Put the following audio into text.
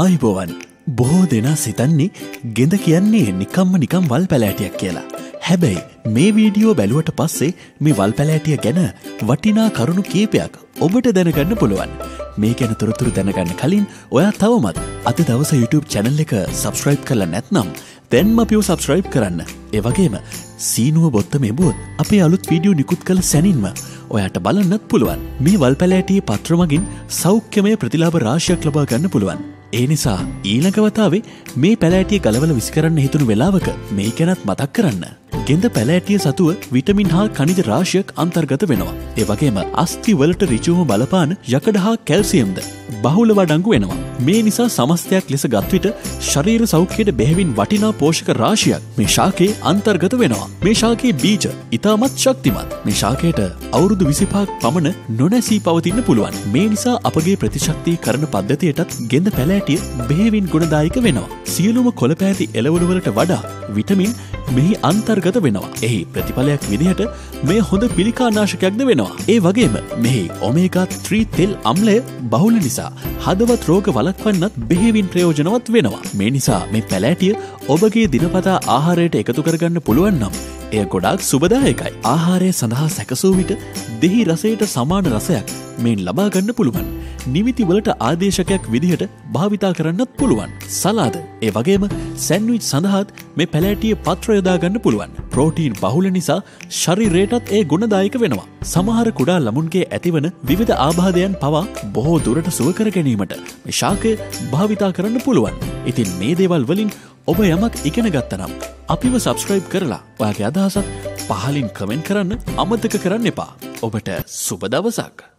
ආයිබෝවන් බොහෝ දෙනා සිතන්නේ ගෙඳ කියන්නේ නිකම් වල් පැලෑටියක් කියලා. හැබැයි මේ වීඩියෝ බැලුවට පස්සේ මේ වල් පැලෑටිය ගැන වටිනා කරුණු කීපයක් ඔබට දැනගන්න පුළුවන්. මේ ගැන තොරතුරු දැනගන්න කලින් ඔයා තවමත් අද දවස YouTube channel එක subscribe කරලා නැත්නම් දැන්ම අපිව subscribe කරන්න. ඒ වගේම සීනුව බොත්තම එබුවොත් අපේ අලුත් වීඩියෝ නිකුත් කළ සැනින්ම ඔයාට බලන්නත් පුළුවන්. මේ වල් පැලෑටියේ පත්‍ර මගින් සෞඛ්‍යමය ප්‍රතිලාභ රාශියක් ලබා ගන්න පුළුවන්. ඒ නිසා ඊළඟ වතාවේ මේ පැලෑටිය ගලවලා විසි කරන්න හිතුණු වෙලාවක මේ ගැනත් මතක් කරන්න. ගෙඳ පැලෑටිය සතුව විටමින් හා ඛනිජ රාශියක් අන්තර්ගත වෙනවා. ඒ වගේම අස්ථි වලට ඍජුවම බලපාන යකඩ හා කැල්සියම්ද බහුලව අඩංගු වෙනවා. මේ නිසා සමස්තයක් ලෙස ගත් විට ශරීර සෞඛ්‍යයට බෙහෙවින් වටිනා පෝෂක රාශියක් මේ ශාකයේ අන්තර්ගත වෙනවා. මේ ශාකයේ බීජ ඉතාමත් ශක්තිමත්. මේ ශාකයට අවුරුදු 25ක් පමණ නොනැසී පවතින්න පුළුවන්. මේ නිසා අපගේ ප්‍රතිශක්තිකරණ පද්ධතියටත් ගෙඳ පැලෑටිය බෙහෙවින් ගුණදායක වෙනවා. සියලුම කොළ පැහැති එළවලු වලට වඩා විටමින් මෙහි අන්තර්ගත වෙනවා. එහි ප්‍රතිඵලයක් විදිහට මේ හොඳ පිළිකානාශකයක්ද වෙනවා. ඒ වගේම මෙහි ඔමේගා 3 තෙල් අම්ලය බහුල නිසා හදවත් රෝග වළක්වන්නත් බෙහෙවින් ප්‍රයෝජනවත් වෙනවා. මේ නිසා මේ පැලෑටිය ඔබගේ දිනපතා ආහාරයට එකතු කරගන්න පුළුවන් නම් එය ගොඩාක් සුබදායකයි. ආහාරය සඳහා සැකසූ විට දෙහි රසයට සමාන රසයක් මෙයින් ලබා ගන්න පුළුවන්. නිමිති වලට ආදේශකයක් විදිහට භාවිතා කරන්නත් පුළුවන්. සලාද ඒ වගේම සැන්ඩ්විච් සඳහාත් මේ පැලෑටිය පත්‍ර යොදා ගන්න පුළුවන්. ප්‍රෝටීන් බහුල නිසා ශරීරයටත් ඒ ගුණදායක වෙනවා. සමහර කුඩා ළමුන්ගේ ඇතිවන විවිධ ආබාධයන් පවා බොහෝ දුරට සුව කර ගැනීමට මේ ශාකය භාවිතා කරන්න පුළුවන්. ඉතින් මේ දේවල් වලින් ඔබ යමක් ඉගෙන ගත්තනම් අපිව subscribe කරලා ඔයාගේ අදහසත් පහලින් කමෙන්ට් කරන්න අමතක කරන්න එපා. ඔබට සුබ දවසක්.